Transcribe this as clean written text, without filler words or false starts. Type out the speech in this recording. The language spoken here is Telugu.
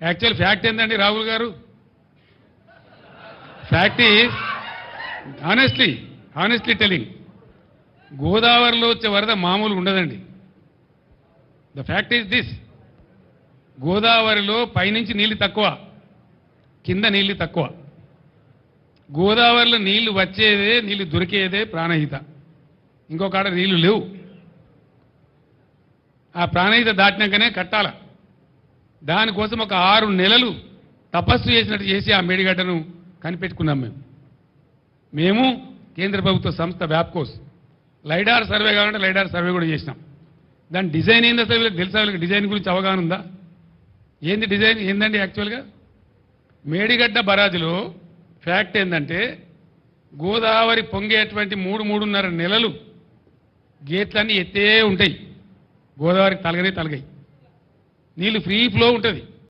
యాక్చువల్ ఫ్యాక్ట్ ఏందండి రాహుల్ గారు? ఫ్యాక్ట్ ఈజ్ హానెస్ట్లీ టెలింగ్, గోదావరిలో వచ్చే వరద మామూలుగా ఉండదండి. ద ఫ్యాక్ట్ ఈజ్ దిస్, గోదావరిలో పైనుంచి నీళ్లు తక్కువ, కింద నీళ్లు తక్కువ. గోదావరిలో నీళ్లు వచ్చేదే, నీళ్లు దొరికేదే ప్రాణహిత, ఇంకొక నీళ్లు లేవు. ఆ ప్రాణహిత దాటినాకనే కట్టాల. దానికోసం ఒక 6 నెలలు తపస్సు చేసినట్టు చేసి ఆ మేడిగడ్డను కనిపెట్టుకున్నాం. మేము కేంద్ర ప్రభుత్వ సంస్థ వ్యాప్కోస్ లైడార్ సర్వే కావాలంటే లైడార్ సర్వే కూడా చేసినాం. దాని డిజైన్ ఏంది అసలు వీళ్ళకి తెలుసా? వీళ్ళకి డిజైన్ గురించి అవగాహన ఉందా? ఏంది డిజైన్ ఏందండి? యాక్చువల్గా మేడిగడ్డ బరాజులో ఫ్యాక్ట్ ఏంటంటే, గోదావరి పొంగేటువంటి 3-3.5 నెలలు గేట్లన్నీ ఎత్తే ఉంటాయి. గోదావరికి తలగనే తలగాయి, నీళ్లు ఫ్రీ ఫ్లో ఉంటుంది.